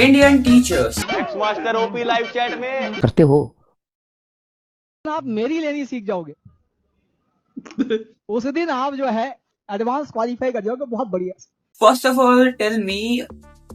Indian teachers x master OP live chat में करते हो। आप मेरी लेनी सीख जाओगे उस दिन आप जो है एडवांस क्वालिफाई कर जाओगे, बहुत बढ़िया। First of all tell me,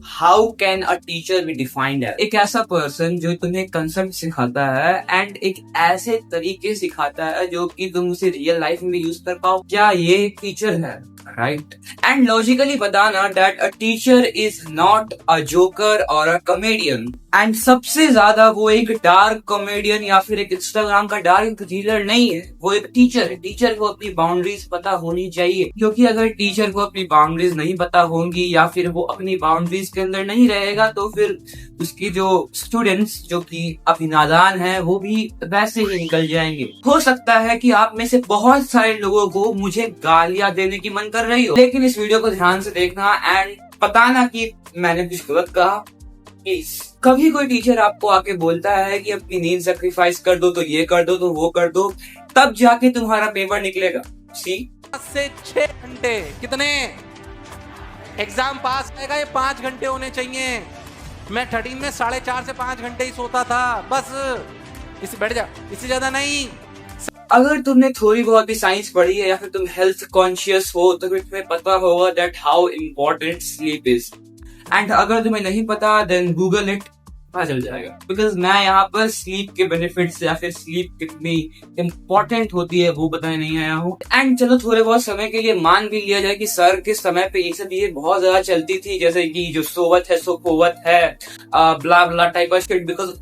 how can a teacher be defined? एक ऐसा पर्सन जो तुम्हें कंसेप्ट सिखाता है एंड एक ऐसे तरीके सिखाता है जो कि तुम उसे रियल लाइफ में यूज कर पाओ, क्या ये एक टीचर है? राइट। एंड लॉजिकली बताना that a teacher is not a joker और अ कॉमेडियन, एंड सबसे ज्यादा वो एक डार्क कॉमेडियन या फिर एक इंस्टाग्राम का डार्क रीलर नहीं है, वो एक टीचर है। टीचर को अपनी बाउंड्रीज पता होनी चाहिए, क्योंकि अगर टीचर को अपनी बाउंड्रीज नहीं पता होंगी या फिर वो अपनी बाउंड्रीज के अंदर नहीं रहेगा तो फिर उसकी जो स्टूडेंट्स जो कि अभी नादान है वो भी वैसे ही निकल जाएंगे। हो सकता है कि आप में से बहुत सारे लोगों को मुझे गालियां देने की मन कर रही हो, लेकिन इस वीडियो को ध्यान से देखना एंड बताना कि मैंने कुछ गलत कहा। कभी कोई टीचर आपको आके बोलता है कि अपनी नींद सेक्रीफाइस कर दो, तो ये कर दो, तो वो कर दो, तब जाके तुम्हारा पेपर निकलेगा। सी 5 से 6 घंटे कितने एग्जाम पास आएगा, ये 5 घंटे होने चाहिए। मैं 13 में 4.5 से 5 घंटे ही सोता था बस। इसे बैठ जा, इससे ज्यादा नहीं। अगर तुमने थोड़ी बहुत भी साइंस पढ़ी है या फिर तुम हेल्थ कॉन्शियस हो तो फिर तुम्हें पता होगा that how important sleep is. And अगर तुम्हें नहीं पता देन गूगल इट, पता चल जाएगा। बिकॉज मैं यहाँ पर स्लीप के बेनिफिट्स या फिर स्लीप कितनी इम्पोर्टेंट होती है वो बताने नहीं आया हूँ। एंड चलो थोड़े बहुत समय के लिए मान भी लिया जाए कि सर के समय पे ये सब चीजें बहुत ज्यादा चलती थी, जैसे कि जो सोवत है सो खोवत है, ब्ला ब्ला टाइप ऑफ शिट। बिकॉज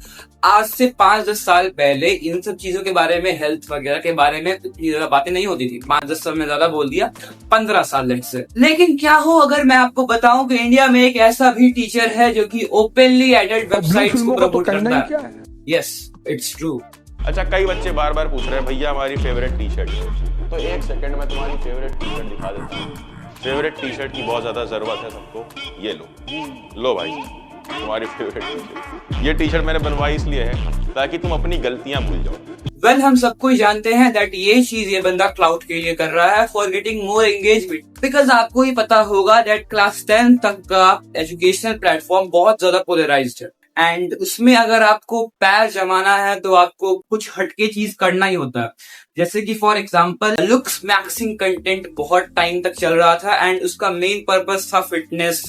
आज से 5-10 साल पहले इन सब चीजों के बारे में, हेल्थ वगैरह के बारे में इतनी ज्यादा बातें नहीं होती थी। 5-10 साल में ज्यादा बोल दिया, 15 साल लेट से। लेकिन क्या हो अगर मैं आपको बताऊं कि इंडिया में एक ऐसा भी टीचर है जो कि ओपनली एडल्ट वेबसाइट्स को प्रमोट करता है। Yes, it's true. अच्छा, कई बच्चे बार बार पूछ रहे हैं भैया हमारी फेवरेट टी शर्ट, तो एक सेकंड में तुम्हारी फेवरेट टी शर्ट दिखा देता हूँ। फेवरेट टी शर्ट की बहुत ज्यादा जरूरत है सबको, ये लो भाई तुम्हारी फेवरेट टी शर्ट। ये टी शर्ट मैंने बनवाई इसलिए है ताकि तुम अपनी गलतियां भूल जाओ। वेल हम सबको ही जानते हैं दैट ये चीज ये बंदा क्लाउड के लिए कर रहा है, for getting more engagement. Because आपको ही पता होगा दैट क्लास 10 तक का एजुकेशनल प्लेटफॉर्म बहुत ज्यादा पोलराइज्ड है, एंड उसमें अगर आपको पैर जमाना है तो आपको कुछ हटके चीज करना ही होता है। जैसे कि for example looks maxing content बहुत टाइम तक चल रहा था एंड उसका मेन पर्पस था फिटनेस,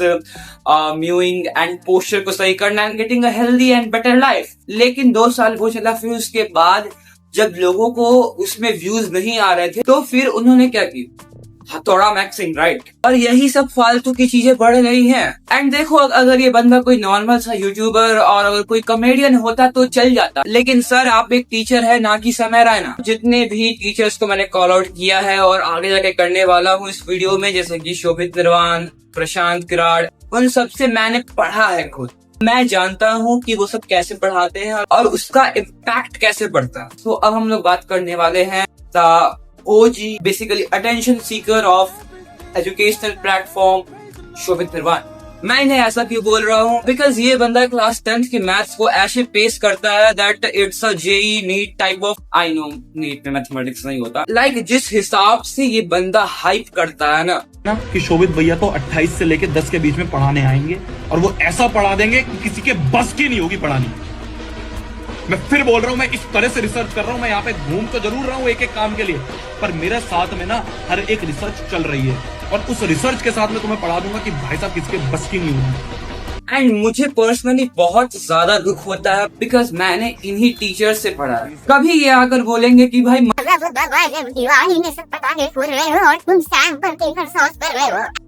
म्यूइंग एंड पोस्चर को सही करना and getting a healthy and better life. लेकिन 2 साल वो चला, फिर उसके बाद जब लोगों को उसमें व्यूज नहीं आ रहे थे तो फिर उन्होंने क्या किया, हथौड़ा मैक्सिंग, राइट। और यही सब फालतू की चीजें बढ़ रही हैं। एंड देखो अगर ये बंदा कोई नॉर्मल सा यूट्यूबर और अगर कोई कॉमेडियन होता तो चल जाता, लेकिन सर आप एक टीचर है ना कि समय रायना। जितने भी टीचर्स को मैंने कॉल आउट किया है और आगे जाके करने वाला हूँ इस वीडियो में, जैसे कि शोभित निर्वाण, प्रशांत किराड़, उन सबसे मैंने पढ़ा है खुद। मैं जानता हूँ कि वो सब कैसे पढ़ाते हैं और उसका इम्पैक्ट कैसे पड़ता है। तो अब हम लोग बात करने वाले हैं the OG, basically attention seeker of educational platform, शोभित निर्वाण। मैं इन्हें ऐसा क्यों बोल रहा हूँ, बिकॉज ये बंदा क्लास 10 के मैथ्स को ऐसे पेश करता है that it's a JEE NEET type of, I know NEET में मैथमेटिक्स नहीं होता, लाइक जिस हिसाब से ये बंदा हाइप करता है ना कि शोभित भैया तो 28 से लेके 10 के बीच में पढ़ाने आएंगे और वो ऐसा पढ़ा देंगे कि किसी के बस की नहीं होगी पढ़ानी। मैं फिर बोल रहा हूँ, मैं इस तरह से रिसर्च कर रहा हूँ। मैं यहाँ पे घूम तो जरूर रहा हूँ एक एक काम के लिए, पर मेरे साथ में ना हर एक रिसर्च चल रही है और उस रिसर्च के साथ में तुम्हें पढ़ा दूंगा कि भाई साहब किसके बस की नहीं होगी। एंड मुझे पर्सनली बहुत ज्यादा दुख होता है बिकॉज मैंने इन्हीं टीचर से पढ़ा है। कभी ये आकर बोलेंगे कि भाई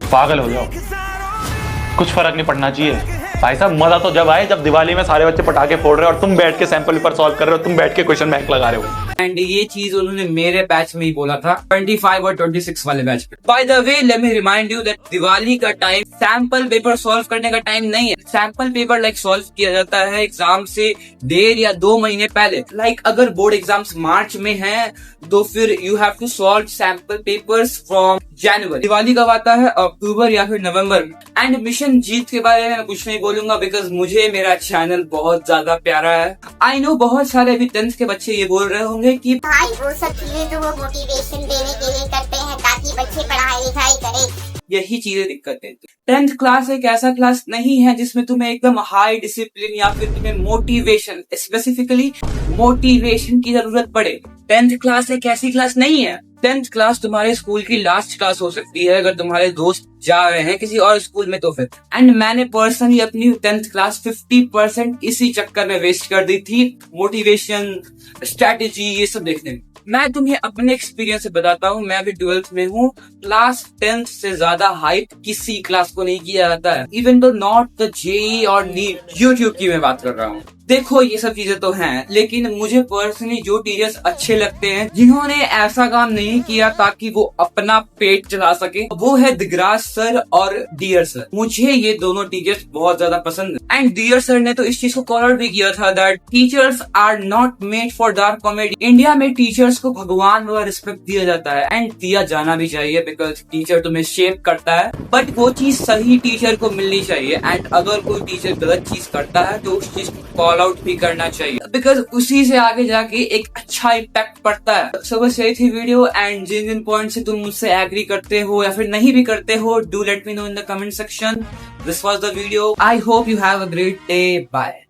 पागल हो जाओ, कुछ फर्क नहीं पड़ना चाहिए भाई साहब। मजा तो जब आए जब दिवाली में सारे बच्चे पटाखे फोड़ रहे हो और तुम बैठ के सैंपल पेपर सॉल्व कर रहे हो, तुम बैठ के क्वेश्चन बैंक लगा रहे हो। एंड ये चीज उन्होंने मेरे बैच में ही बोला था, 25 और 26 वाले बैच में। By the way let me remind you that Diwali का टाइम सैंपल पेपर सॉल्व करने का टाइम नहीं है। सैंपल पेपर लाइक सॉल्व किया जाता है एग्जाम से 1.5 या 2 महीने पहले। लाइक अगर बोर्ड एग्जाम्स मार्च में हैं तो फिर you have to solve sample papers from January. Diwali कब आता है, अक्टूबर या फिर नवंबर में। एंड मिशन जीत के बारे में कुछ नहीं बोलूंगा बिकॉज मुझे मेरा चैनल बहुत ज्यादा प्यारा है। आई नो बहुत सारे अभी 10th के बच्चे ये बोल रहे होंगे कि भाई वो सब चीजें तो वो मोटिवेशन देने के लिए करते हैं ताकि बच्चे पढ़ाई लिखाई करें। यही चीजें दिक्कत देती है। 10th क्लास एक ऐसा क्लास नहीं है जिसमें तुम्हें एकदम हाई डिसिप्लिन या फिर तुम्हें मोटिवेशन, स्पेसिफिकली मोटिवेशन की जरूरत पड़े। 10th क्लास एक ऐसी क्लास नहीं है। 10th क्लास तुम्हारे स्कूल की लास्ट क्लास हो सकती है अगर तुम्हारे दोस्त जा रहे हैं किसी और स्कूल में तो फिर। एंड मैंने पर्सनली अपनी 10th क्लास 50% इसी चक्कर में वेस्ट कर दी थी, मोटिवेशन, स्ट्रैटेजी, ये सब देखने में। मैं तुम्हें अपने एक्सपीरियंस से बताता हूँ, मैं भी 12th में हूँ। क्लास 10th से ज्यादा हाइप किसी क्लास को नहीं किया जाता है, इवन तो नॉट द जेईई और नीट। यूट्यूब की मैं बात कर रहा हूँ। देखो ये सब चीजें तो हैं, लेकिन मुझे पर्सनली जो टीचर्स अच्छे लगते हैं जिन्होंने ऐसा काम नहीं किया ताकि वो अपना पेट चला सके, वो है दिगराज सर और डियर सर। मुझे ये दोनों टीचर्स बहुत ज्यादा पसंद है। एंड डियर सर ने तो इस चीज को कॉल आउट भी किया था that teachers are not made for dark comedy. India में टीचर्स को भगवान वाला रिस्पेक्ट दिया जाता है एंड दिया जाना भी चाहिए, बिकॉज टीचर तुम्हें शेप करता है, बट वो चीज सही टीचर को मिलनी चाहिए। एंड अगर कोई टीचर गलत चीज करता है तो उस चीज को कॉल आउट भी करना चाहिए, बिकॉज उसी से आगे जाके एक अच्छा इम्पैक्ट पड़ता है। सो बस यही थी वीडियो, एंड जिन पॉइंट से तुम मुझसे एग्री करते हो या फिर नहीं भी करते हो, do let me know in the comment section. This was the video. I hope you have a great day. Bye.